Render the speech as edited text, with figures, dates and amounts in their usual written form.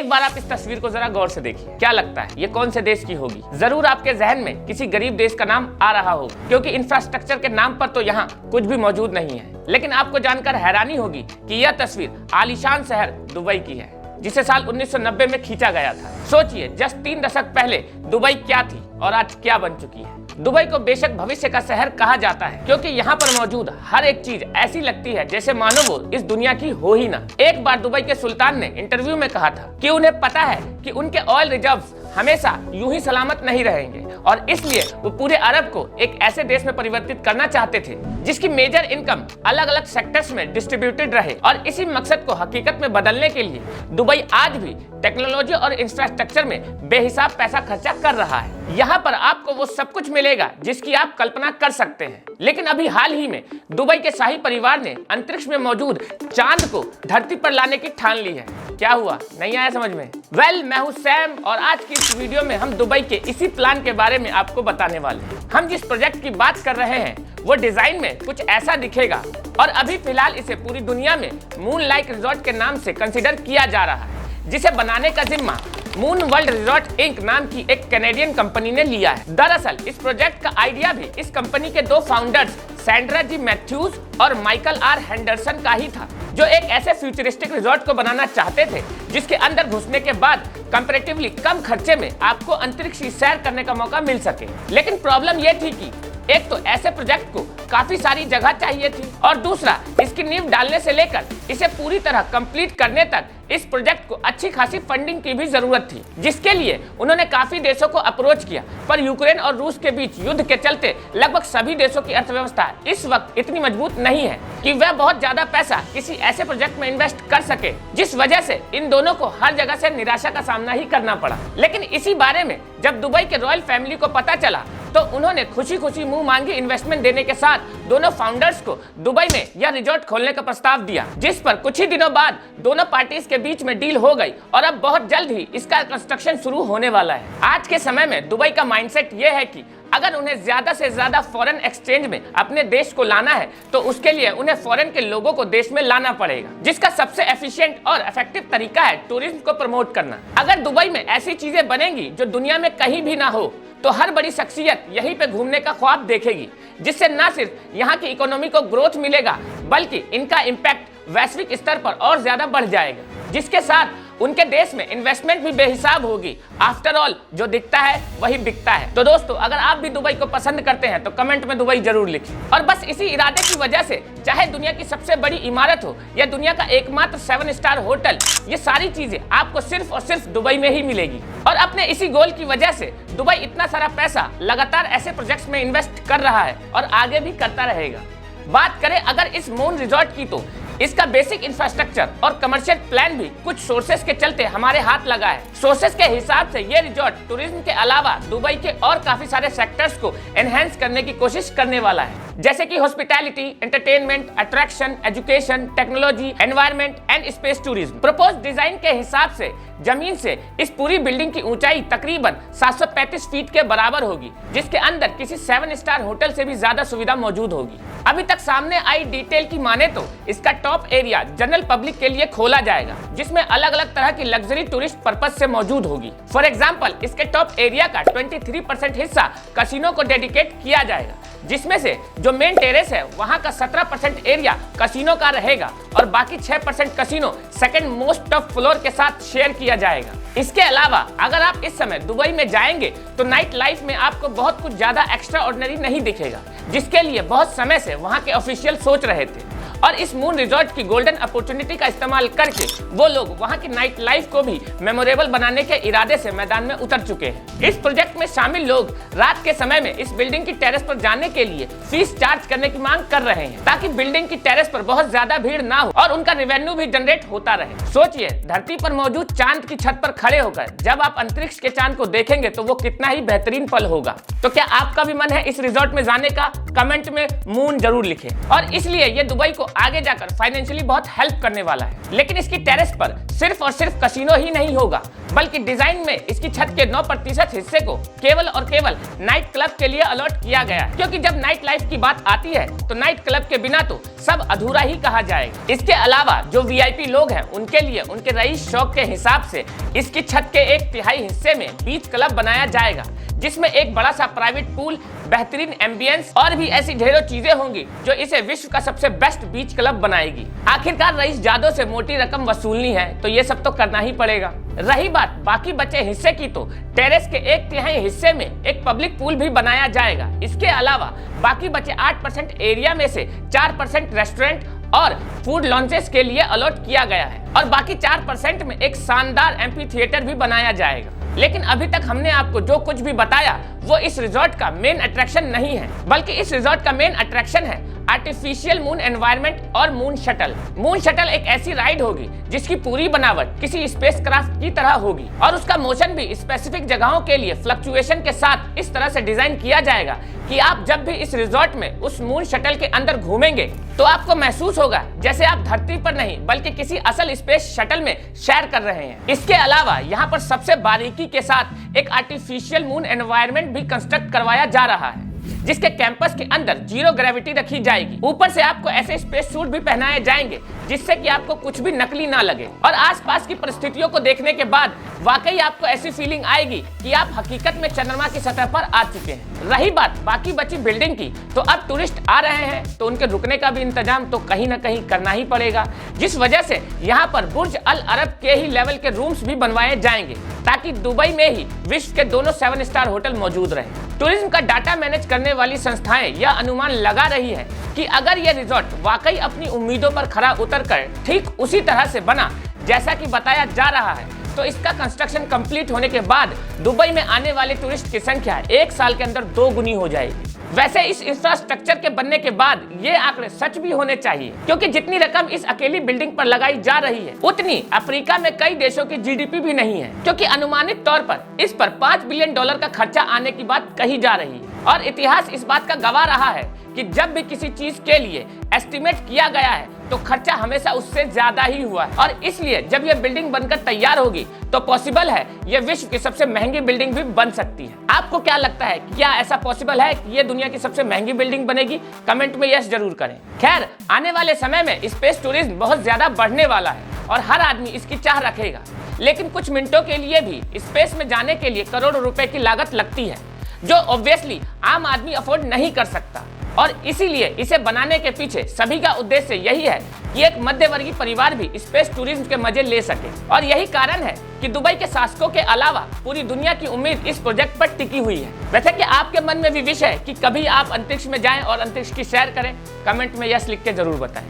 एक बार आप इस तस्वीर को जरा गौर से देखिए, क्या लगता है ये कौन से देश की होगी? जरूर आपके जहन में किसी गरीब देश का नाम आ रहा होगा, क्योंकि इंफ्रास्ट्रक्चर के नाम पर तो यहाँ कुछ भी मौजूद नहीं है। लेकिन आपको जानकर हैरानी होगी कि यह तस्वीर आलीशान शहर दुबई की है, जिसे साल 1990 में खींचा गया था। सोचिए, जस्ट 3 दशक पहले दुबई क्या थी और आज क्या बन चुकी है। दुबई को बेशक भविष्य का शहर कहा जाता है, क्योंकि यहाँ पर मौजूद हर एक चीज ऐसी लगती है जैसे मानो वो इस दुनिया की हो ही ना। एक बार दुबई के सुल्तान ने इंटरव्यू में कहा था कि उन्हें पता है कि उनके ऑयल रिजर्व्स हमेशा यूं ही सलामत नहीं रहेंगे, और इसलिए वो पूरे अरब को एक ऐसे देश में परिवर्तित करना चाहते थे जिसकी मेजर इनकम अलग अलग सेक्टर्स में डिस्ट्रीब्यूटेड रहे। और इसी मकसद को हकीकत में बदलने के लिए दुबई आज भी टेक्नोलॉजी और इंफ्रास्ट्रक्चर में बेहिसाब पैसा खर्चा कर रहा है। यहाँ पर आपको वो सब कुछ मिलेगा जिसकी आप कल्पना कर सकते हैं। लेकिन अभी हाल ही में दुबई के शाही परिवार ने अंतरिक्ष में मौजूद चांद को धरती पर लाने की ठान ली है। क्या हुआ, नहीं आया समझ में? मैं हूँ सैम, और आज की इस वीडियो में हम दुबई के इसी प्लान के बारे में आपको बताने वाले हैं। हम जिस प्रोजेक्ट की बात कर रहे हैं वो डिजाइन में कुछ ऐसा दिखेगा, और अभी फिलहाल इसे पूरी दुनिया में मून लाइक रिजॉर्ट के नाम से कंसिडर किया जा रहा है, जिसे बनाने का जिम्मा मून वर्ल्ड रिजॉर्ट इंक नाम की एक कैनेडियन कंपनी ने लिया है। दरअसल इस प्रोजेक्ट का आइडिया भी इस कंपनी के 2 फाउंडर्स सैंड्रा जी मैथ्यूज और माइकल आर हेंडरसन का ही था, जो एक ऐसे फ्यूचरिस्टिक रिजॉर्ट को बनाना चाहते थे जिसके अंदर घुसने के बाद कंपैरेटिवली कम खर्चे में आपको अंतरिक्ष की सैर करने का मौका मिल सके। लेकिन प्रॉब्लम यह थी कि एक तो ऐसे प्रोजेक्ट को काफी सारी जगह चाहिए थी, और दूसरा इसकी नींव डालने से लेकर इसे पूरी तरह कंप्लीट करने तक इस प्रोजेक्ट को अच्छी खासी फंडिंग की भी जरूरत थी, जिसके लिए उन्होंने काफी देशों को अप्रोच किया। पर यूक्रेन और रूस के बीच युद्ध के चलते लगभग सभी देशों की अर्थव्यवस्था इस वक्त इतनी मजबूत नहीं है कि वह बहुत ज्यादा पैसा किसी ऐसे प्रोजेक्ट में इन्वेस्ट कर सके, जिस वजह से इन दोनों को हर जगह से निराशा का सामना ही करना पड़ा। लेकिन इसी बारे में जब दुबई के रॉयल फैमिली को पता चला तो उन्होंने खुशी खुशी मुंह मांगी इन्वेस्टमेंट देने के साथ दोनों फाउंडर्स को दुबई में यह रिजॉर्ट खोलने का प्रस्ताव दिया, जिस पर कुछ ही दिनों बाद दोनों पार्टीज के बीच में डील हो गई, और अब बहुत जल्द ही इसका कंस्ट्रक्शन शुरू होने वाला है। आज के समय में दुबई का माइंडसेट यह है कि अगर उन्हें ज्यादा से ज्यादा फॉरेन एक्सचेंज में अपने देश को लाना है तो उसके लिए उन्हें फॉरेन के लोगों को देश में लाना पड़ेगा, जिसका सबसे एफिशिएंट और इफेक्टिव तरीका है टूरिज्म को प्रमोट करना। अगर दुबई में ऐसी चीजें बनेंगी जो दुनिया में कहीं भी ना हो, तो हर बड़ी शख्सियत यहीं पे घूमने का ख्वाब देखेगी, जिससे न सिर्फ यहाँ की इकोनॉमी को ग्रोथ मिलेगा बल्कि इनका इम्पैक्ट वैश्विक स्तर पर और ज्यादा बढ़ जाएगा, जिसके साथ उनके देश में इन्वेस्टमेंट भी बेहिसाब होगी। आफ्टर ऑल जो दिखता है वही बिकता है। तो दोस्तों, अगर आप भी दुबई को पसंद करते हैं तो कमेंट में दुबई जरूर लिखें। और बस इसी इरादे की वजह से चाहे दुनिया की सबसे बड़ी इमारत हो या दुनिया का एकमात्र 7 स्टार होटल, ये सारी चीजें आपको सिर्फ और सिर्फ दुबई में ही मिलेगी। और अपने इसी गोल की वजह से दुबई इतना सारा पैसा लगातार ऐसे प्रोजेक्ट्स में इन्वेस्ट कर रहा है और आगे भी करता रहेगा। बात करें अगर इस मून रिजॉर्ट की, तो इसका बेसिक इंफ्रास्ट्रक्चर और कमर्शियल प्लान भी कुछ सोर्सेस के चलते हमारे हाथ लगा है। सोर्सेस के हिसाब से ये रिजॉर्ट टूरिज्म के अलावा दुबई के और काफी सारे सेक्टर्स को एनहेंस करने की कोशिश करने वाला है, जैसे कि hospitality, entertainment, attraction, education, technology, environment and space tourism. Propose design के हिसाब से जमीन से इस पूरी बिल्डिंग की ऊंचाई तकरीबन 735 फीट के बराबर होगी, जिसके अंदर किसी 7 स्टार होटल से भी ज्यादा सुविधा मौजूद होगी। अभी तक सामने आई डिटेल की माने तो इसका टॉप एरिया जनरल पब्लिक के लिए खोला जाएगा, जिसमें अलग अलग तरह की लग्जरी टूरिस्ट पर्पस से मौजूद होगी। फॉर एग्जांपल, इसके टॉप एरिया का 23% हिस्सा कसिनो को डेडिकेट किया जाएगा, जिसमें से जो मेन टेरेस है वहां का 17% एरिया कसिनो का रहेगा, और बाकी 6% casino second most top floor के साथ शेयर किया जाएगा। इसके अलावा अगर आप इस समय दुबई में जाएंगे तो नाइट लाइफ में आपको बहुत कुछ ज्यादा एक्स्ट्रा ऑर्डिनरी नहीं दिखेगा, जिसके लिए बहुत समय से वहां के ऑफिशियल सोच रहे थे। और इस मून रिजॉर्ट की गोल्डन अपॉर्चुनिटी का इस्तेमाल करके वो लोग वहां की नाइट लाइफ को भी मेमोरेबल बनाने के इरादे से मैदान में उतर चुके हैं। इस प्रोजेक्ट में शामिल लोग रात के समय में इस बिल्डिंग की टेरेस पर जाने के लिए फीस चार्ज करने की मांग कर रहे हैं, ताकि बिल्डिंग की टेरेस पर बहुत ज्यादा भीड़ ना हो और उनका रेवेन्यू भी जनरेट होता रहे। सोचिए, धरती पर मौजूद चांद की छत पर खड़े होकर जब आप अंतरिक्ष के चांद को देखेंगे तो वो कितना ही बेहतरीन पल होगा। तो क्या आपका भी मन है इस रिजॉर्ट में जाने का? कमेंट में मून जरूर लिखें। और इसलिए ये दुबई को आगे जाकर फाइनेंशियली बहुत हेल्प करने वाला है। लेकिन इसकी टेरेस पर सिर्फ और सिर्फ कसिनो ही नहीं होगा, बल्कि डिजाइन में इसकी छत के 9% हिस्से को केवल और केवल नाइट क्लब के लिए अलॉट किया गया है, क्योंकि जब नाइट लाइफ की बात आती है तो नाइट क्लब के बिना तो सब अधूरा ही कहा जाएगा। इसके अलावा जो वीआईपी लोग हैं उनके लिए उनके रईस शौक के हिसाब से इसकी छत के 1/3 हिस्से में बीच क्लब बनाया जाएगा, जिसमें एक बड़ा सा प्राइवेट पूल, बेहतरीन एम्बियंस और भी ऐसी ढेरों चीजें होंगी जो इसे विश्व का सबसे बेस्ट बीच क्लब बनाएगी। आखिरकार रईस जादव से मोटी रकम वसूलनी है तो ये सब तो करना ही पड़ेगा। रही बात बाकी बचे हिस्से की, तो टेरेस के 1/3 हिस्से में एक पब्लिक पूल भी बनाया जाएगा। इसके अलावा बाकी बचे 8% एरिया में से 4% रेस्टोरेंट और फूड लॉन्चेस के लिए अलॉट किया गया है और बाकी 4% में एक शानदार एम्फी थिएटर भी बनाया जाएगा। लेकिन अभी तक हमने आपको जो कुछ भी बताया वो इस रिजॉर्ट का मेन अट्रैक्शन नहीं है, बल्कि इस रिजॉर्ट का मेन अट्रैक्शन है आर्टिफिशियल मून एनवायरनमेंट और मून शटल। मून शटल एक ऐसी राइड होगी जिसकी पूरी बनावट किसी स्पेसक्राफ्ट की तरह होगी और उसका मोशन भी स्पेसिफिक जगहों के लिए फ्लक्चुएशन के साथ इस तरह से डिजाइन किया जाएगा कि आप जब भी इस रिजॉर्ट में उस मून शटल के अंदर घूमेंगे तो आपको महसूस होगा जैसे आप धरती पर नहीं बल्कि किसी असल स्पेस शटल में सैर कर रहे हैं। इसके अलावा यहाँ पर सबसे बारीकी के साथ एक आर्टिफिशियल मून एनवायरनमेंट भी कंस्ट्रक्ट करवाया जा रहा है, जिसके कैंपस के अंदर 0 ग्रेविटी रखी जाएगी। ऊपर से आपको ऐसे स्पेस सूट भी पहनाए जाएंगे जिससे कि आपको कुछ भी नकली ना लगे और आसपास की परिस्थितियों को देखने के बाद वाकई आपको ऐसी फीलिंग आएगी कि आप हकीकत में चंद्रमा की सतह पर आ चुके हैं। रही बात बाकी बची बिल्डिंग की, तो अब टूरिस्ट आ रहे हैं तो उनके रुकने का भी इंतजाम तो कहीं ना कहीं करना ही पड़ेगा, जिस वजह से यहाँ पर बुर्ज अल अरब के ही लेवल के रूम्स भी बनवाए जाएंगे ताकि दुबई में ही विश्व के दोनों 7 स्टार होटल मौजूद रहे। टूरिज्म का डाटा मैनेज करने वाली संस्थाएं यह अनुमान लगा रही है कि अगर यह रिजॉर्ट वाकई अपनी उम्मीदों पर खरा उतरकर ठीक उसी तरह से बना जैसा कि बताया जा रहा है, तो इसका कंस्ट्रक्शन कंप्लीट होने के बाद दुबई में आने वाले टूरिस्ट की संख्या 1 साल के अंदर 2 गुनी हो जाएगी। वैसे इस इंफ्रास्ट्रक्चर के बनने के बाद ये आंकड़े सच भी होने चाहिए, क्योंकि जितनी रकम इस अकेली बिल्डिंग पर लगाई जा रही है उतनी अफ्रीका में कई देशों की जीडीपी भी नहीं है, क्योंकि अनुमानित तौर पर इस पर $5 बिलियन का खर्चा आने की बात कही जा रही है। और इतिहास इस बात का गवाह रहा है कि जब भी किसी चीज के लिए एस्टिमेट किया गया है तो खर्चा हमेशा उससे ज्यादा ही हुआ है और इसलिए जब यह बिल्डिंग बनकर तैयार होगी तो पॉसिबल है यह विश्व की सबसे महंगी बिल्डिंग भी बन सकती है। आपको क्या लगता है, क्या ऐसा पॉसिबल है कि यह दुनिया की सबसे महंगी बिल्डिंग बनेगी? कमेंट में यस जरूर करें। खैर, आने वाले समय में स्पेस टूरिज्म बहुत ज्यादा बढ़ने वाला है और हर आदमी इसकी चाह रखेगा, लेकिन कुछ मिनटों के लिए भी स्पेस में जाने के लिए करोड़ों रुपए की लागत लगती है, जो ऑब्वियसली आम आदमी अफोर्ड नहीं कर सकता और इसीलिए इसे बनाने के पीछे सभी का उद्देश्य यही है कि एक मध्यवर्गीय परिवार भी स्पेस टूरिज्म के मजे ले सके। और यही कारण है कि दुबई के शासकों के अलावा पूरी दुनिया की उम्मीद इस प्रोजेक्ट पर टिकी हुई है। वैसे कि आपके मन में भी विश है कि कभी आप अंतरिक्ष में जाएं और अंतरिक्ष की सैर करें? कमेंट में यस लिख के जरूर बताएं।